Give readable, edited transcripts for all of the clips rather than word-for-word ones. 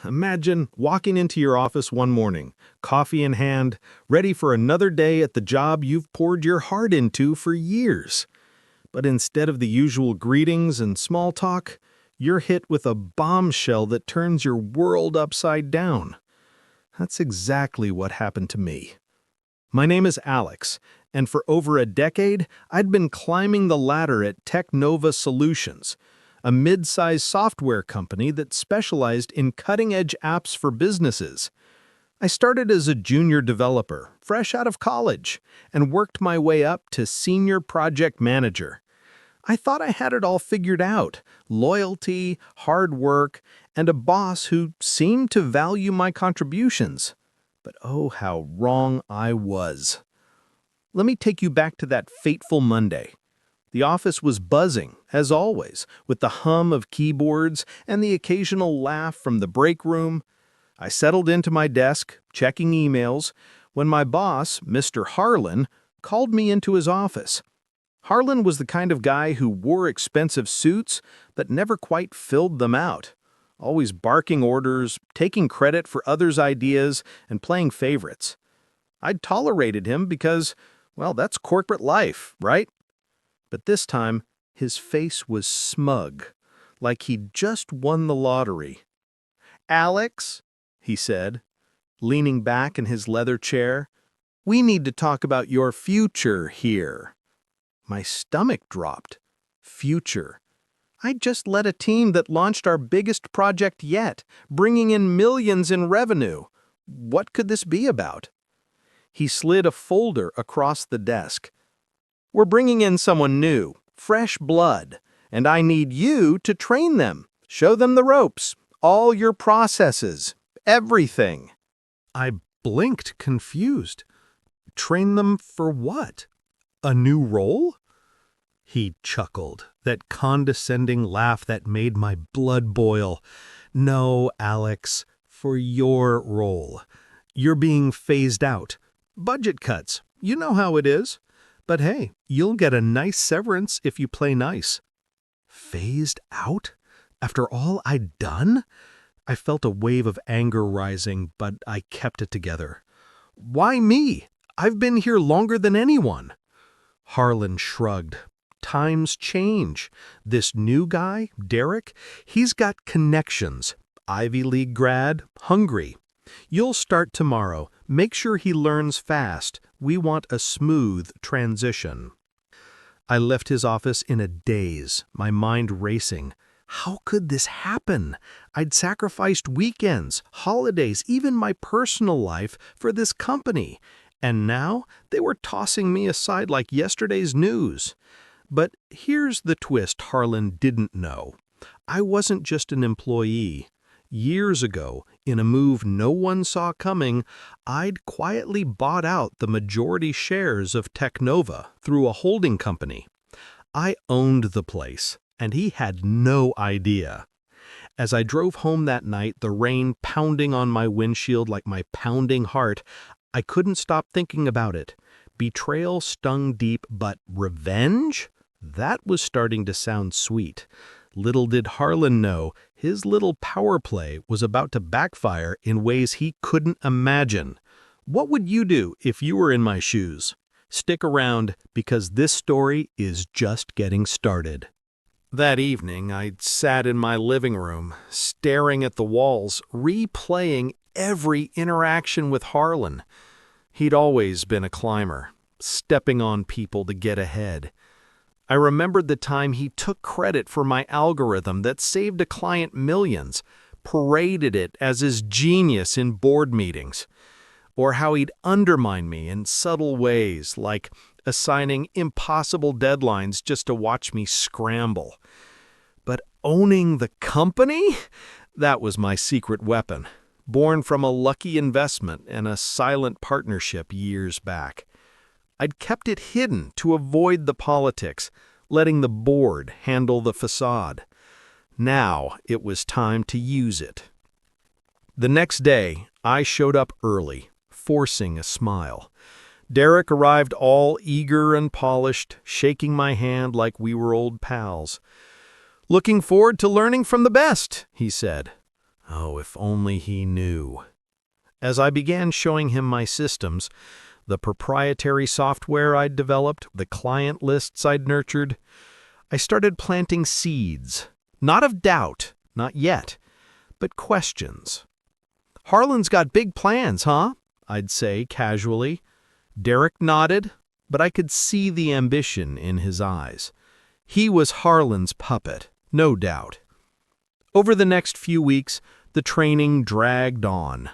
Imagine walking into your office one morning, coffee in hand, ready for another day at the job you've poured your heart into for years. But instead of the usual greetings and small talk, you're hit with a bombshell that turns your world upside down. That's exactly what happened to me. My name is Alex, and for over a decade, I'd been climbing the ladder at Technova Solutions, a mid-sized software company that specialized in cutting-edge apps for businesses. I started as a junior developer, fresh out of college, and worked my way up to senior project manager. I thought I had it all figured out: loyalty, hard work, and a boss who seemed to value my contributions. But oh, how wrong I was. Let me take you back to that fateful Monday. The office was buzzing, as always, with the hum of keyboards and the occasional laugh from the break room. I settled into my desk, checking emails, when my boss, Mr. Harlan, called me into his office. Harlan was the kind of guy who wore expensive suits but never quite filled them out, always barking orders, taking credit for others' ideas, and playing favorites. I'd tolerated him because, well, that's corporate life, right? But this time, his face was smug, like he'd just won the lottery. "Alex," he said, leaning back in his leather chair, "we need to talk about your future here." My stomach dropped. Future. I'd just led a team that launched our biggest project yet, bringing in millions in revenue. What could this be about? He slid a folder across the desk. "We're bringing in someone new, fresh blood, and I need you to train them, show them the ropes, all your processes, everything." I blinked, confused. Train them for what? A new role? He chuckled, that condescending laugh that made my blood boil. "No, Alex, for your role. You're being phased out. Budget cuts, you know how it is. But hey, you'll get a nice severance if you play nice." Phased out? After all I'd done? I felt a wave of anger rising, but I kept it together. "Why me? I've been here longer than anyone." Harlan shrugged. Times change. This new guy, Derek, he's got connections. Ivy League grad, hungry. You'll start tomorrow. Make sure he learns fast. We want a smooth transition. I left his office in a daze, my mind racing. How could this happen? I'd sacrificed weekends, holidays, even my personal life for this company. And now they were tossing me aside like yesterday's news. But here's the twist Harlan didn't know. I wasn't just an employee. Years ago, in a move no one saw coming, I'd quietly bought out the majority shares of Technova through a holding company. I owned the place, and he had no idea. As I drove home that night, the rain pounding on my windshield like my pounding heart, I couldn't stop thinking about it. Betrayal stung deep, but revenge? That was starting to sound sweet. Little did Harlan know, his little power play was about to backfire in ways he couldn't imagine. What would you do if you were in my shoes? Stick around, because this story is just getting started. That evening, I sat in my living room, staring at the walls, replaying every interaction with Harlan. He'd always been a climber, stepping on people to get ahead. I remembered the time he took credit for my algorithm that saved a client millions, paraded it as his genius in board meetings, or how he'd undermine me in subtle ways, like assigning impossible deadlines just to watch me scramble. But owning the company? That was my secret weapon, born from a lucky investment and a silent partnership years back. I'd kept it hidden to avoid the politics, letting the board handle the facade. Now it was time to use it. The next day, I showed up early, forcing a smile. Derek arrived all eager and polished, shaking my hand like we were old pals. "Looking forward to learning from the best," he said. Oh, if only he knew. As I began showing him my systems, the proprietary software I'd developed, the client lists I'd nurtured, I started planting seeds, not of doubt, not yet, but questions. "Harlan's got big plans, huh?" I'd say casually. Derek nodded, but I could see the ambition in his eyes. He was Harlan's puppet, no doubt. Over the next few weeks, the training dragged on.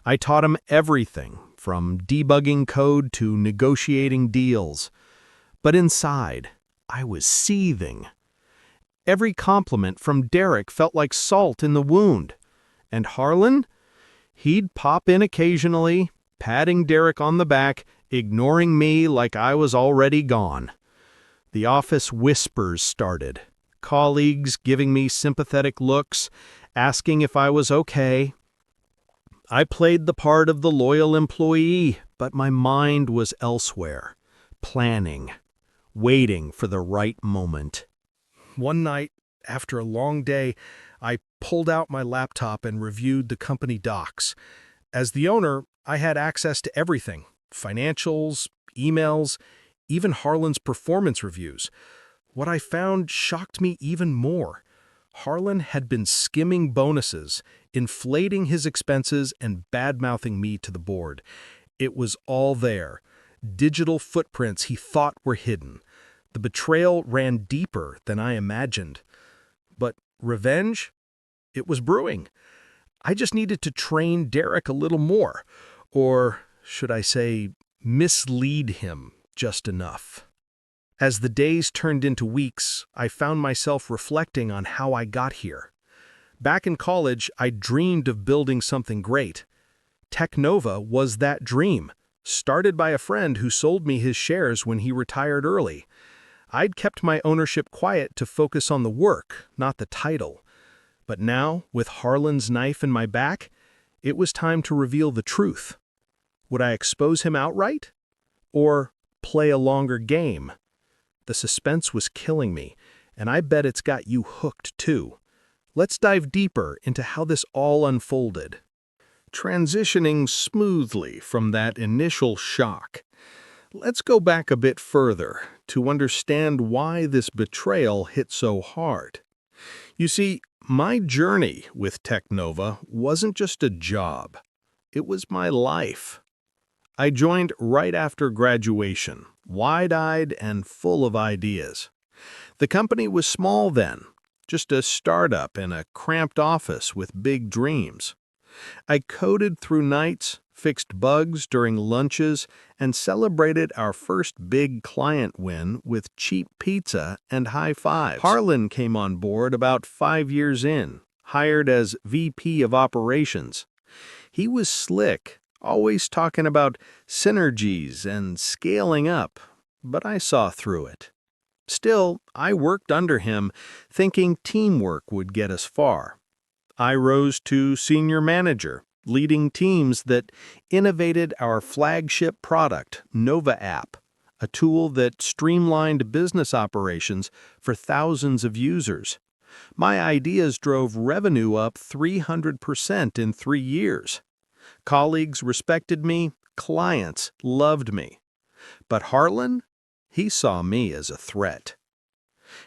I taught him everything, from debugging code to negotiating deals. But inside, I was seething. Every compliment from Derek felt like salt in the wound. And Harlan? He'd pop in occasionally, patting Derek on the back, ignoring me like I was already gone. The office whispers started, colleagues giving me sympathetic looks, asking if I was okay. I played the part of the loyal employee, but my mind was elsewhere, planning, waiting for the right moment. One night, after a long day, I pulled out my laptop and reviewed the company docs. As the owner, I had access to everything: financials, emails, even Harlan's performance reviews. What I found shocked me even more. Harlan had been skimming bonuses, inflating his expenses, and bad-mouthing me to the board. It was all there. Digital footprints he thought were hidden. The betrayal ran deeper than I imagined. But revenge? It was brewing. I just needed to train Derek a little more. Or, should I say, mislead him just enough. As the days turned into weeks, I found myself reflecting on how I got here. Back in college, I dreamed of building something great. Technova was that dream, started by a friend who sold me his shares when he retired early. I'd kept my ownership quiet to focus on the work, not the title. But now, with Harlan's knife in my back, it was time to reveal the truth. Would I expose him outright? Or play a longer game? The suspense was killing me, and I bet it's got you hooked too. Let's dive deeper into how this all unfolded. Transitioning smoothly from that initial shock, let's go back a bit further to understand why this betrayal hit so hard. You see, my journey with Technova wasn't just a job. It was my life. I joined right after graduation, wide-eyed and full of ideas. The company was small then, just a startup in a cramped office with big dreams. I coded through nights, fixed bugs during lunches, and celebrated our first big client win with cheap pizza and high fives. Harlan came on board about 5 years in, hired as VP of Operations. He was slick, always talking about synergies and scaling up, but I saw through it. Still, I worked under him, thinking teamwork would get us far. I rose to senior manager, leading teams that innovated our flagship product, Nova App, a tool that streamlined business operations for thousands of users. My ideas drove revenue up 300% in 3 years. Colleagues respected me, clients loved me. But Harlan? He saw me as a threat.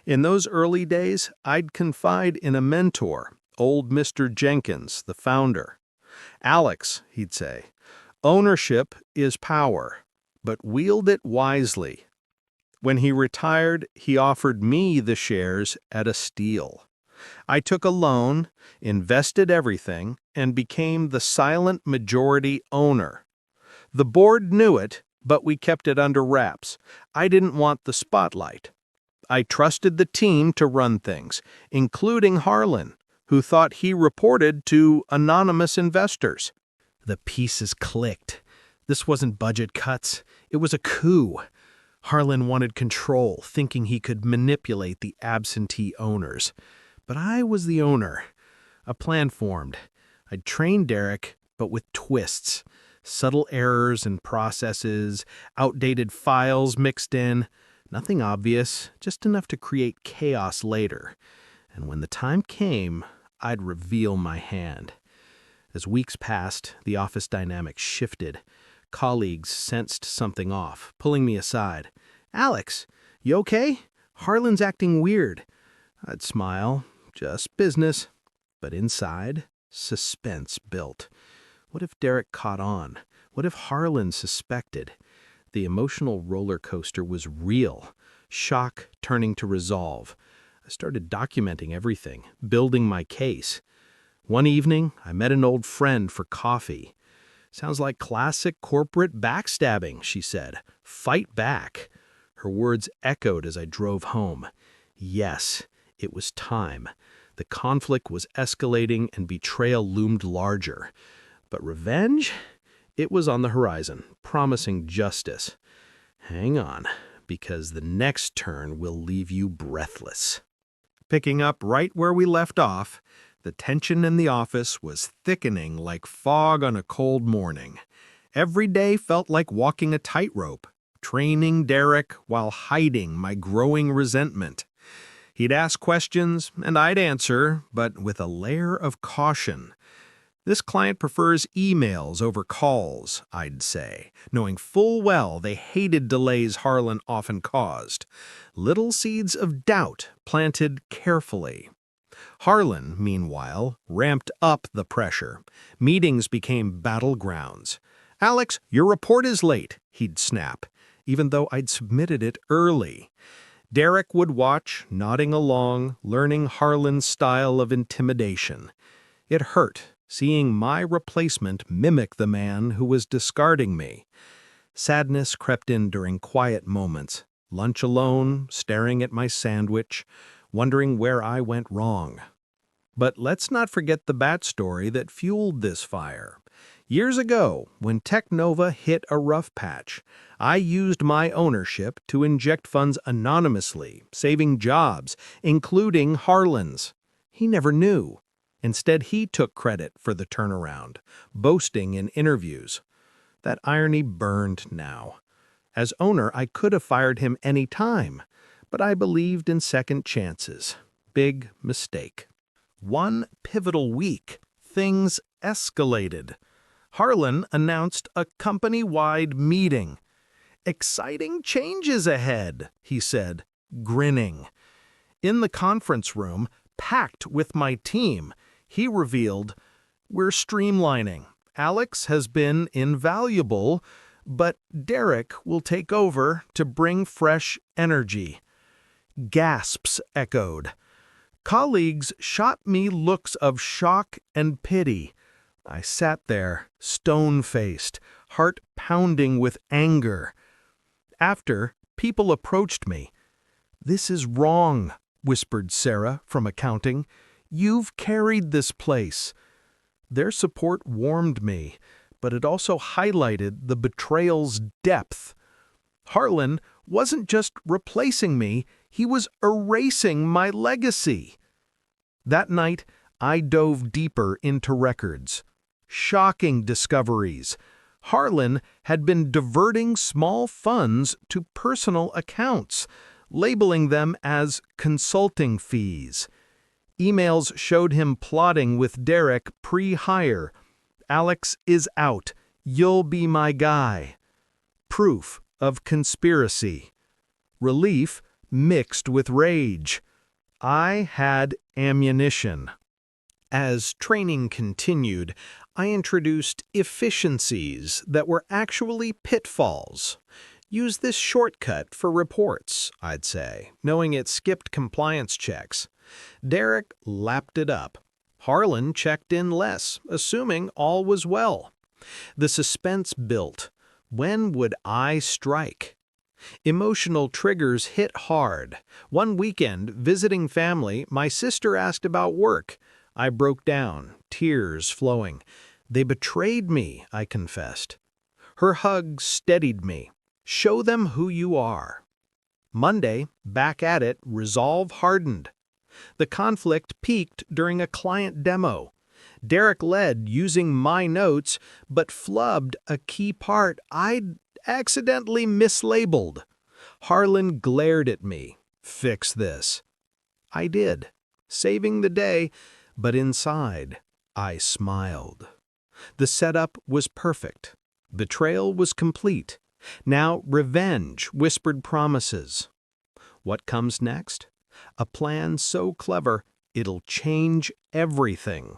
In those early days, I'd confide in a mentor, old Mr. Jenkins, the founder. "Alex," he'd say, "ownership is power, but wield it wisely." When he retired, he offered me the shares at a steal. I took a loan, invested everything, and became the silent majority owner. The board knew it, but we kept it under wraps. I didn't want the spotlight. I trusted the team to run things, including Harlan, who thought he reported to anonymous investors. The pieces clicked. This wasn't budget cuts. It was a coup. Harlan wanted control, thinking he could manipulate the absentee owners. But I was the owner. A plan formed. I'd trained Derek, but with twists. Subtle errors in processes, outdated files mixed in. Nothing obvious, just enough to create chaos later. And when the time came, I'd reveal my hand. As weeks passed, the office dynamic shifted. Colleagues sensed something off, pulling me aside. "Alex, you okay? Harlan's acting weird." I'd smile, "Just business." But inside, suspense built. What if Derek caught on? What if Harlan suspected? The emotional roller coaster was real, shock turning to resolve. I started documenting everything, building my case. One evening, I met an old friend for coffee. "Sounds like classic corporate backstabbing," she said. "Fight back." Her words echoed as I drove home. Yes, it was time. The conflict was escalating and betrayal loomed larger. But revenge? It was on the horizon, promising justice. Hang on, because the next turn will leave you breathless. Picking up right where we left off, the tension in the office was thickening like fog on a cold morning. Every day felt like walking a tightrope, training Derek while hiding my growing resentment. He'd ask questions, and I'd answer, but with a layer of caution. "This client prefers emails over calls," I'd say, knowing full well they hated delays Harlan often caused. Little seeds of doubt planted carefully. Harlan, meanwhile, ramped up the pressure. Meetings became battlegrounds. "Alex, your report is late," he'd snap, even though I'd submitted it early. Derek would watch, nodding along, learning Harlan's style of intimidation. It hurt, seeing my replacement mimic the man who was discarding me. Sadness crept in during quiet moments, lunch alone, staring at my sandwich, wondering where I went wrong. But let's not forget the bat story that fueled this fire. Years ago, when Technova hit a rough patch, I used my ownership to inject funds anonymously, saving jobs, including Harlan's. He never knew. Instead, he took credit for the turnaround, boasting in interviews. That irony burned now. As owner, I could have fired him any time, but I believed in second chances. Big mistake. One pivotal week, things escalated. Harlan announced a company-wide meeting. "Exciting changes ahead," he said, grinning. In the conference room, packed with my team, he revealed, "We're streamlining. Alex has been invaluable, but Derek will take over to bring fresh energy." Gasps echoed. Colleagues shot me looks of shock and pity. I sat there, stone-faced, heart pounding with anger. After, people approached me. "This is wrong," whispered Sarah from accounting. "You've carried this place." Their support warmed me, but it also highlighted the betrayal's depth. Harlan wasn't just replacing me, he was erasing my legacy. That night, I dove deeper into records. Shocking discoveries. Harlan had been diverting small funds to personal accounts, labeling them as consulting fees. Emails showed him plotting with Derek pre-hire. "Alex is out. You'll be my guy." Proof of conspiracy. Relief mixed with rage. I had ammunition. As training continued, I introduced efficiencies that were actually pitfalls. "Use this shortcut for reports," I'd say, knowing it skipped compliance checks. Derek lapped it up. Harlan checked in less, assuming all was well. The suspense built. When would I strike? Emotional triggers hit hard. One weekend, visiting family, my sister asked about work. I broke down, tears flowing. "They betrayed me," I confessed. Her hug steadied me. "Show them who you are." Monday, back at it, resolve hardened. The conflict peaked during a client demo. Derek led using my notes, but flubbed a key part I'd accidentally mislabeled. Harlan glared at me. "Fix this." I did, saving the day, But inside, I smiled. The setup was perfect. Betrayal was complete. Now revenge whispered promises. What comes next? A plan so clever, it'll change everything.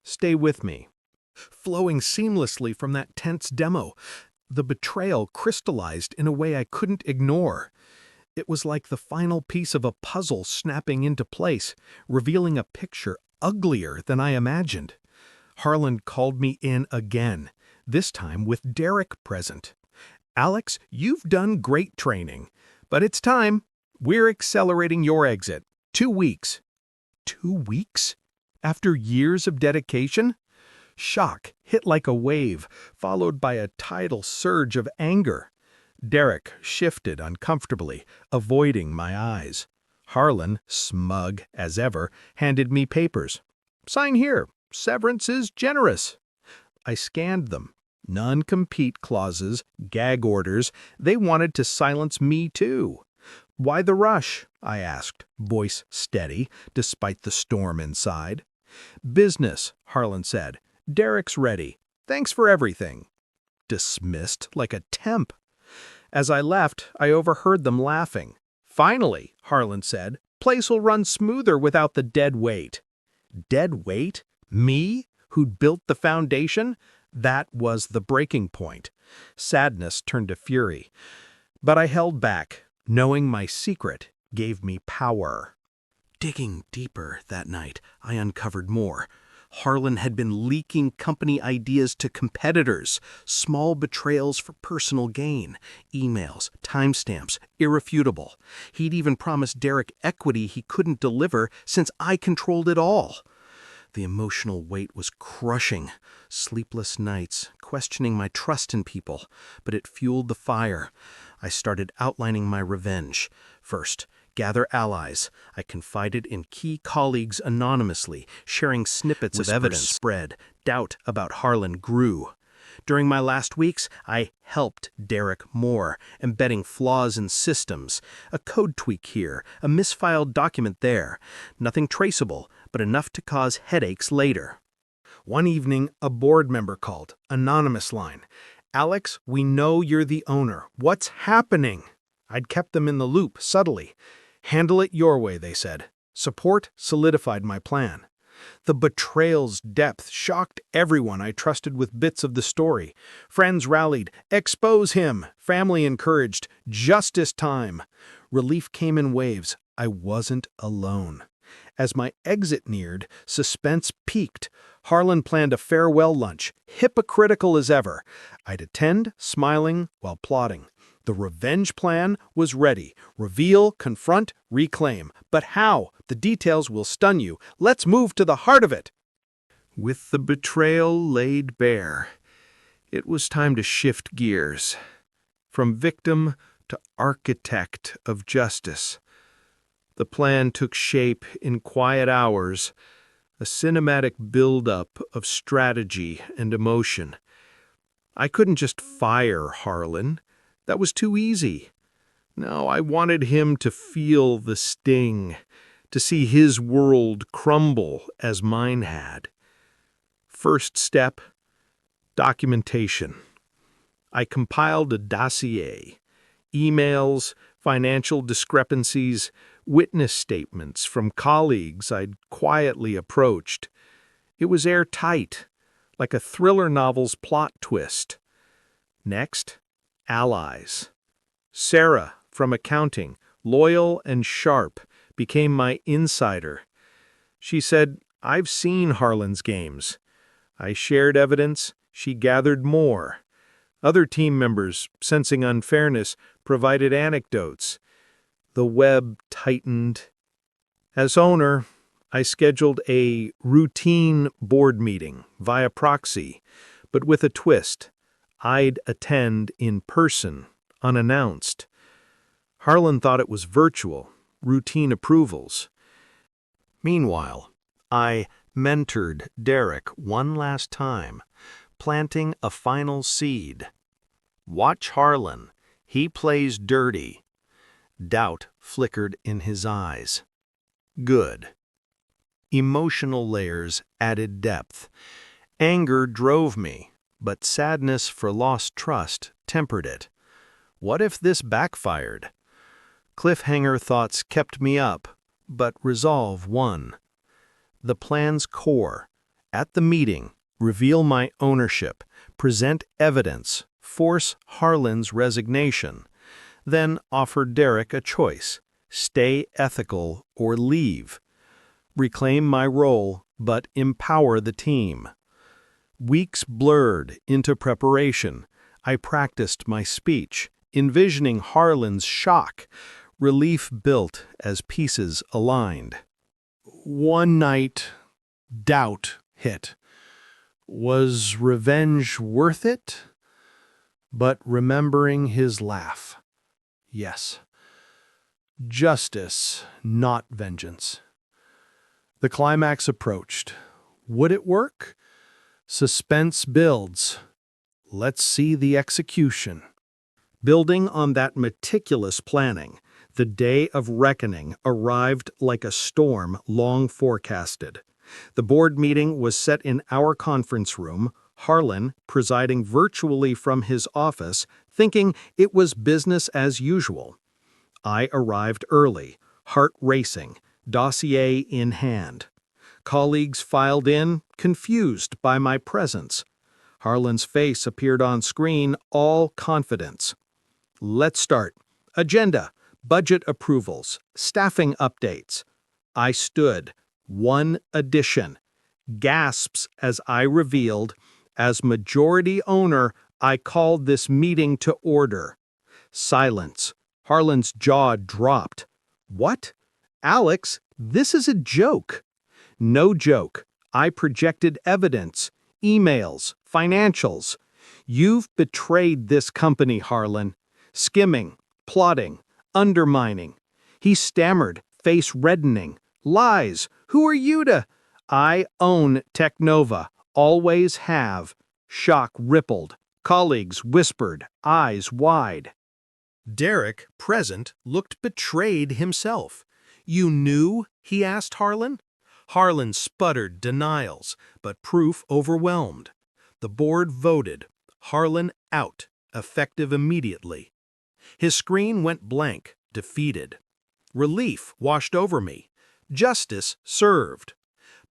Stay with me. Flowing seamlessly from that tense demo, the betrayal crystallized in a way I couldn't ignore. It was like the final piece of a puzzle snapping into place, revealing a picture uglier than I imagined. Harlan called me in again, this time with Derek present. "Alex, you've done great training, but it's time. We're accelerating your exit. 2 weeks." 2 weeks? After years of dedication? Shock hit like a wave, followed by a tidal surge of anger. Derek shifted uncomfortably, avoiding my eyes. Harlan, smug as ever, handed me papers. "Sign here. Severance is generous." I scanned them. Non-compete clauses, gag orders, they wanted to silence me too. "Why the rush?" I asked, voice steady, despite the storm inside. "Business," Harlan said. "Derek's ready. Thanks for everything." Dismissed like a temp. As I left, I overheard them laughing. "Finally," Harlan said, "place will run smoother without the dead weight." Dead weight? Me, who'd built the foundation? That was the breaking point. Sadness turned to fury. But I held back, knowing my secret gave me power. Digging deeper that night, I uncovered more. Harlan had been leaking company ideas to competitors, small betrayals for personal gain, emails, timestamps, irrefutable. He'd even promised Derek equity he couldn't deliver since I controlled it all. The emotional weight was crushing. Sleepless nights, questioning my trust in people, but it fueled the fire. I started outlining my revenge. First, gather allies. I confided in key colleagues anonymously, sharing snippets of evidence spread. Doubt about Harlan grew. During my last weeks, I helped Derek more, embedding flaws in systems. A code tweak here, a misfiled document there. Nothing traceable, but enough to cause headaches later. One evening, a board member called, anonymous line. "Alex, we know you're the owner. What's happening?" I'd kept them in the loop, subtly. "Handle it your way," they said. Support solidified my plan. The betrayal's depth shocked everyone I trusted with bits of the story. Friends rallied, "Expose him!" Family encouraged, "Justice time!" Relief came in waves. I wasn't alone. As my exit neared, suspense peaked. Harlan planned a farewell lunch, hypocritical as ever. I'd attend, smiling while plotting. The revenge plan was ready. Reveal, confront, reclaim. But how? The details will stun you. Let's move to the heart of it. With the betrayal laid bare, it was time to shift gears. From victim to architect of justice. The plan took shape in quiet hours, a cinematic build-up of strategy and emotion. I couldn't just fire Harlan. That was too easy. No, I wanted him to feel the sting, to see his world crumble as mine had. First step, documentation. I compiled a dossier, emails, financial discrepancies, witness statements from colleagues I'd quietly approached. It was airtight, like a thriller novel's plot twist. Next, allies. Sarah, from accounting, loyal and sharp, became my insider. She said, "I've seen Harlan's games." I shared evidence, she gathered more. Other team members, sensing unfairness, provided anecdotes. The web tightened. As owner, I scheduled a routine board meeting via proxy, but with a twist. I'd attend in person, unannounced. Harlan thought it was virtual, routine approvals. Meanwhile, I mentored Derek one last time, planting a final seed. Watch Harlan. He plays dirty. Doubt flickered in his eyes. Good. Emotional layers added depth. Anger drove me, but sadness for lost trust tempered it. What if this backfired? Cliffhanger thoughts kept me up, but resolve won. The plan's core. At the meeting, reveal my ownership, present evidence, force Harlan's resignation. Then offer Derek a choice: stay ethical or leave. Reclaim my role, but empower the team. Weeks blurred into preparation. I practiced my speech, envisioning Harlan's shock. Relief built as pieces aligned. One night, doubt hit. Was revenge worth it? But remembering his laugh. Yes. Justice, not vengeance. The climax approached. Would it work? Suspense builds. Let's see the execution. Building on that meticulous planning, the day of reckoning arrived like a storm long forecasted. The board meeting was set in our conference room, Harlan presiding virtually from his office, thinking it was business as usual. I arrived early, heart racing, dossier in hand. Colleagues filed in, confused by my presence. Harlan's face appeared on screen, all confidence. Let's start. Agenda, budget approvals, staffing updates. I stood. One addition. Gasps as I revealed, as majority owner, I called this meeting to order. Silence. Harlan's jaw dropped. What? Alex, this is a joke. No joke. I projected evidence, emails, financials. You've betrayed this company, Harlan. Skimming, plotting, undermining. He stammered, face reddening. Lies. Who are you to? I own Technova. Always have. Shock rippled. Colleagues whispered, eyes wide. Derek, present, looked betrayed himself. You knew? He asked Harlan. Harlan sputtered denials, but proof overwhelmed. The board voted. Harlan out, effective immediately. His screen went blank, defeated. Relief washed over me. Justice served.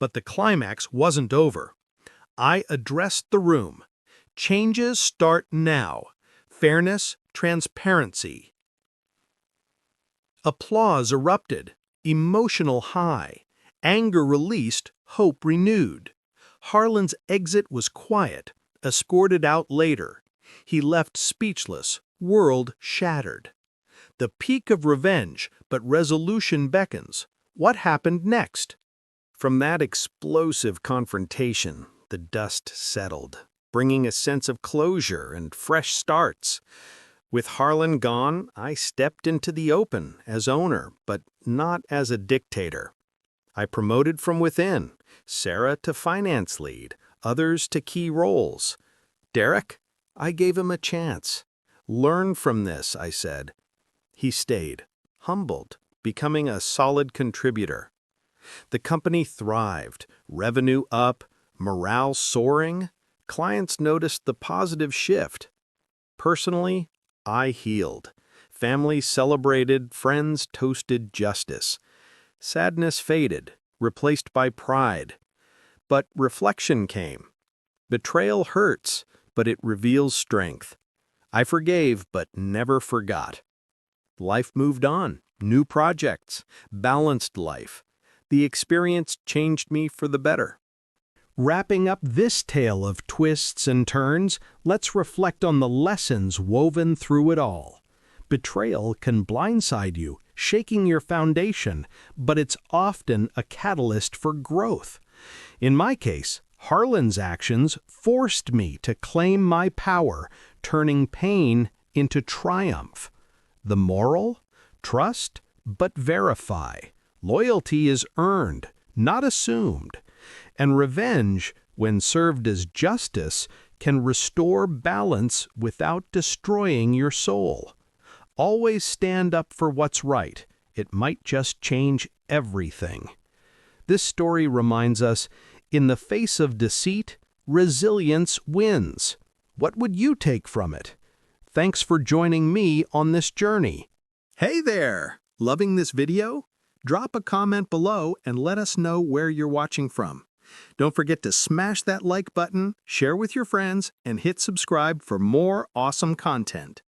But the climax wasn't over. I addressed the room. Changes start now. Fairness, transparency. Applause erupted. Emotional high. Anger released, hope renewed. Harlan's exit was quiet, escorted out later. He left speechless, world shattered. The peak of revenge, but resolution beckons. What happened next? From that explosive confrontation, the dust settled, bringing a sense of closure and fresh starts. With Harlan gone, I stepped into the open as owner, but not as a dictator. I promoted from within, Sarah to finance lead, others to key roles. Derek, I gave him a chance. Learn from this, I said. He stayed, humbled, becoming a solid contributor. The company thrived, revenue up, morale soaring. Clients noticed the positive shift. Personally, I healed. Families celebrated, friends toasted justice. Sadness faded, replaced by pride. But reflection came. Betrayal hurts, but it reveals strength. I forgave, but never forgot. Life moved on, new projects, balanced life. The experience changed me for the better. Wrapping up this tale of twists and turns, let's reflect on the lessons woven through it all. Betrayal can blindside you, shaking your foundation, but it's often a catalyst for growth. In my case, Harlan's actions forced me to claim my power, turning pain into triumph. The moral? Trust, but verify. Loyalty is earned, not assumed. And revenge, when served as justice, can restore balance without destroying your soul. Always stand up for what's right. It might just change everything. This story reminds us, in the face of deceit, resilience wins. What would you take from it? Thanks for joining me on this journey. Hey there! Loving this video? Drop a comment below and let us know where you're watching from. Don't forget to smash that like button, share with your friends, and hit subscribe for more awesome content.